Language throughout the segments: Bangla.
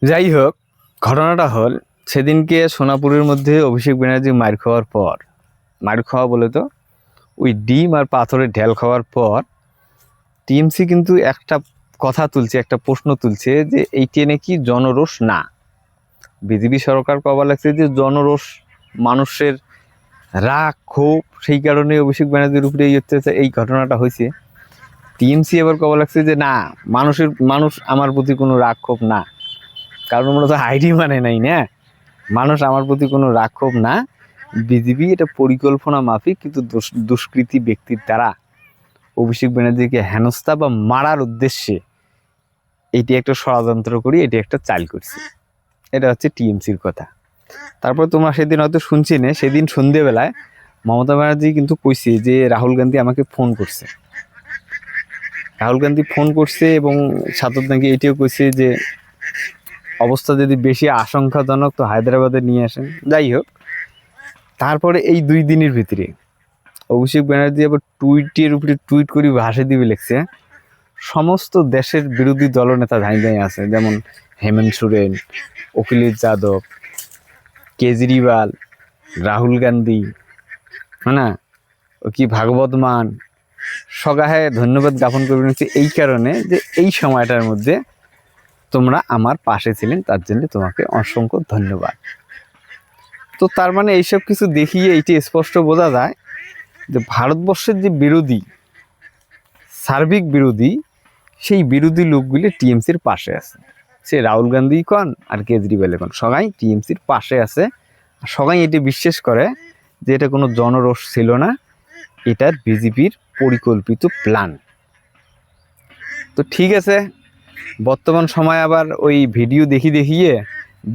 যাই হোক, ঘটনাটা হল সেদিনকে সোনাপুরের মধ্যে অভিষেক ব্যানার্জি মার খাওয়ার পর, মার খাওয়া বলে তো ওই ডিম আর পাথরের ঢেল খাওয়ার পর টিএমসি কিন্তু একটা কথা তুলছে, একটা প্রশ্ন তুলছে যে এইটা নাকি জনরোষ না। বিজেপি সরকার কবা লাগছে যে জনরোষ, মানুষের রাগ ক্ষোভ, সেই কারণে অভিষেক ব্যানার্জির উপরে এই ঘটনাটা হয়েছে। টিএমসি এবার কবা লাগছে যে না, মানুষ আমার প্রতি কোনো রাগ ক্ষোভ না, কারণ আমরা তো আইডি মানে নাই না, মানুষ আমার প্রতি কোনো রাগ ক্ষোভ না। বিজেপি এটা পরিকল্পনা মাফিক কিন্তু দুষ্কৃতী ব্যক্তির দ্বারা অভিষেক ব্যানার্জিকে হেনস্থা বা মারার উদ্দেশ্যে এটি একটা ষড়যন্ত্র করি, এটি একটা চাল করছে। এটা হচ্ছে টিএমসির কথা। তারপর তোমরা সেদিন হয়তো শুনছি না, সেদিন সন্ধেবেলায় মমতা ব্যানার্জি কিন্তু কইছে যে রাহুল গান্ধী আমাকে ফোন করছে, রাহুল গান্ধী ফোন করছে এবং সাতত নাকি এটিও কইছে যে অবস্থা যদি বেশি আশঙ্কাজনক তো হায়দ্রাবাদে নিয়ে আসেন। যাই হোক, তারপরে এই 2 দিনের ভিতরে অভিষেক ব্যানার্জি আবার টুইটের উপরে টুইট করে ভাসে দিবে লিখছে সমস্ত দেশের বিরোধী দলনেতা ধাঁই আছে, যেমন হেমন্ত সোরেন, অখিলেশ যাদব, কেজরিওয়াল, রাহুল গান্ধী, হ্যাঁ না, ও কি ভাগবত মান, সগাহে ধন্যবাদ জ্ঞাপন করবেন হচ্ছে এই কারণে যে এই সময়টার মধ্যে তোমরা আমার পাশে ছিলেন, তার জন্য তোমাকে অসংখ্য ধন্যবাদ। তো তার মানে এইসব কিছু দেখিয়ে এইটি স্পষ্ট বোঝা যায় যে ভারতবর্ষের যে বিরোধী, সার্বিক বিরোধী, সেই বিরোধী লোকগুলি টিএমসির পাশে আছে। সে রাহুল গান্ধী কন আর কেজরিওয়াল কন, সবাই টিএমসির পাশে আছে। সবাই এটি বিশ্বাস করে যে এটা কোনো জনরোষ ছিল না, এটা বিজেপির পরিকল্পিত প্ল্যান। তো ঠিক আছে, বর্তমান সময় আবার ওই ভিডিও দেখিয়ে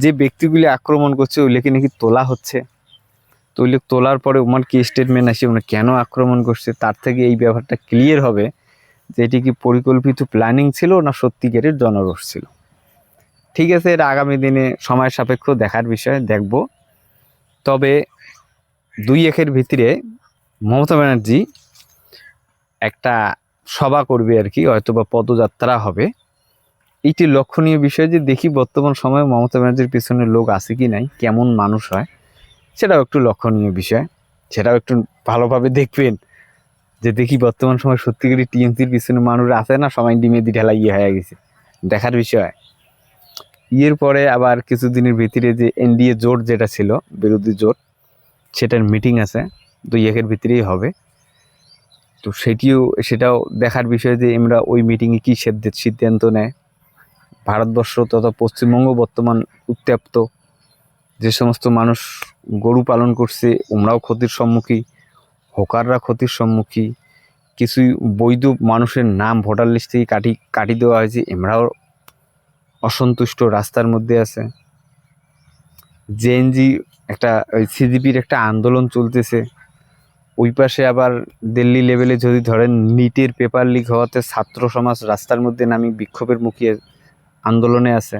যে ব্যক্তিগুলি আক্রমণ করছে ওইগুলোকে নাকি তোলা হচ্ছে। তো ওইগুলো তোলার পরে ওনার কি স্টেটমেন্ট আসে, ওনার কেন আক্রমণ করছে, তার থেকে এই ব্যাপারটা ক্লিয়ার হবে যে এটি কি পরিকল্পিত প্ল্যানিং ছিল না সত্যিকারের জনরোষ ছিল। ঠিক আছে, এটা আগামী দিনে সময় সাপেক্ষ দেখার বিষয়, দেখব। তবে 2-1 ভিতরে মমতা ব্যানার্জি একটা সভা করবে আর কি, হয়তো বা পদযাত্রা হবে। এইটি লক্ষণীয় বিষয় যে দেখি বর্তমান সময়ে মমতা ব্যানার্জির পিছনে লোক আছে কি নাই, কেমন মানুষ হয়, সেটাও একটু লক্ষণীয় বিষয়, সেটাও একটু ভালোভাবে দেখবেন যে দেখি বর্তমান সময় সত্যিকারই টিএমসির পিছনে মানুষ আছে না সবাই ডিমে দি ঢেলা হয়ে গেছে, দেখার বিষয়। এর পরে আবার কিছুদিনের ভিতরে যে এনডিএ জোট যেটা ছিল, বিরোধী জোট, সেটার মিটিং আছে 2-1 ভিতরেই হবে। তো সেটাও দেখার বিষয় যে আমরা ওই মিটিংয়ে কী সিদ্ধান্ত নেয়। ভারতবর্ষ তথা পশ্চিমবঙ্গ বর্তমান উত্তপ্ত, যে সমস্ত মানুষ গরু পালন করছে ওমরাও ক্ষতির সম্মুখী, হোকাররা ক্ষতির সম্মুখী, কিছু বৈধ মানুষের নাম ভোটার লিস্ট থেকে কাটি দেওয়া হয়েছে, এমরাও অসন্তুষ্ট, রাস্তার মধ্যে আছে। জেএনজি একটা ওই সিজিপির একটা আন্দোলন চলতেছে, ওই পাশে আবার দিল্লি লেভেলে যদি ধরেন নিটের পেপার লিক হওয়াতে ছাত্র সমাজ রাস্তার মধ্যে নামি বিক্ষোভের মুখে আন্দোলনে আছে।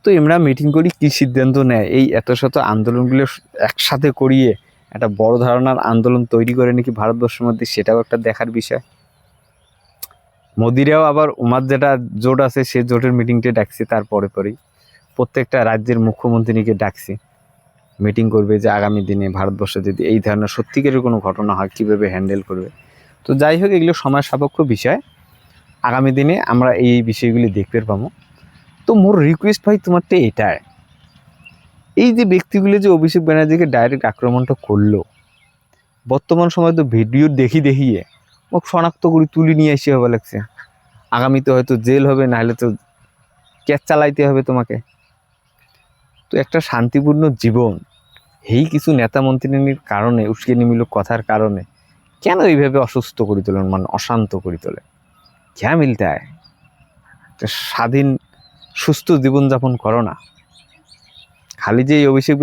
তো আমরা মিটিং করি কী সিদ্ধান্ত নেয়, এই এত শত আন্দোলনগুলো একসাথে করিয়ে একটা বড় ধরনের আন্দোলন তৈরি করে নাকি ভারতবর্ষের মধ্যে, সেটাও একটা দেখার বিষয়। মোদিরাও আবার ওমার যেটা জোট আছে সে জোটের মিটিংটা ডাকছে, তারপরে পরেই প্রত্যেকটা রাজ্যের মুখ্যমন্ত্রীকে ডাকছে, মিটিং করবে যে আগামী দিনে ভারতবর্ষে যদি এই ধরনের সত্যিকারের কোনো ঘটনা হয় কীভাবে হ্যান্ডেল করবে। তো যাই হোক, এগুলো সময় সাপেক্ষ বিষয়, আগামী দিনে আমরা এই বিষয়গুলি দেখতে পাবো। তো মোর রিকোয়েস্ট ভাই তোমারটা এটাই, এই যে ব্যক্তিগুলো যে অভিষেক ব্যানার্জিকে ডাইরেক্ট আক্রমণটা করলো, বর্তমান সময় তো ভিডিও দেখিয়ে ও শনাক্ত করে তুলে নিয়ে এসে হবে লাগছে, আগামীতে হয়তো জেল হবে, নাহলে তো ক্যাচ চালাইতে হবে তোমাকে। তো একটা শান্তিপূর্ণ জীবন এই কিছু নেতা মন্ত্রীর কারণে, উস্কানিমূলক কথার কারণে কেন এইভাবে অসুস্থ করে তোলেন, মানে অশান্ত করে তোলে, ক্যা মিলতা হয়? স্বাধীন সুস্থ জীবনযাপন করো না। খালি যে এই অভিষেক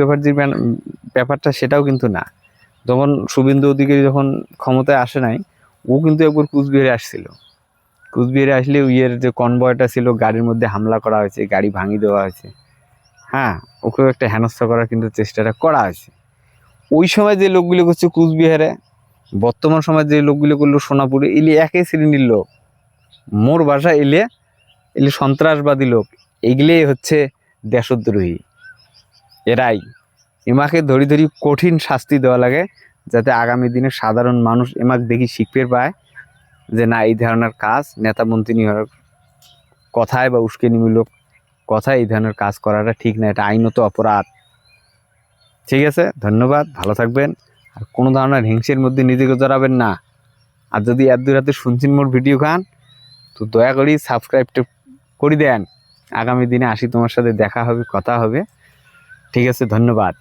ব্যাপারটা সেটাও কিন্তু না। যখন শুভেন্দু অধিকারী যখন ক্ষমতায় আসে নাই, ও কিন্তু একবার কুচবিহারে আসছিল, কুচবিহারে আসলে ইয়ের যে কনভয়টা ছিল গাড়ির মধ্যে হামলা করা হয়েছে, গাড়ি ভাঙিয়ে দেওয়া হয়েছে, হ্যাঁ, ওকেও একটা হেনস্থা করার কিন্তু চেষ্টাটা করা হয়েছে। ওই সময় যে লোকগুলো করছে কুচবিহারে, বর্তমান সময় যে লোকগুলো করলো সোনাপুরে, এলে একই শ্রেণীর লোক। মোর বাসা এলে সন্ত্রাসবাদী লোক, এইগুলোই হচ্ছে দেশদ্রোহী। এরাই এমাকে ধরি ধরি কঠিন শাস্তি দেওয়া লাগে, যাতে আগামী দিনে সাধারণ মানুষ এমাক দেখি শিখতে পায় যে না, এই ধরনের কাজ নেতা মন্ত্রী হওয়ার কথায় বা উস্কানিমূলক কথায় এই ধরনের কাজ করাটা ঠিক না, এটা আইনত অপরাধ। ঠিক আছে, ধন্যবাদ, ভালো থাকবেন। আর কোনো ধরনের হিংসের মধ্যে নিজেকে জড়াবেন না। আর যদি এত দূর রাতে শুনছেন মোর ভিডিও খান, তো দয়া করি সাবস্ক্রাইবটা করে দেন। আগামী দিনে আসি, তোমার সাথে দেখা হবে, কথা হবে। ঠিক আছে, ধন্যবাদ।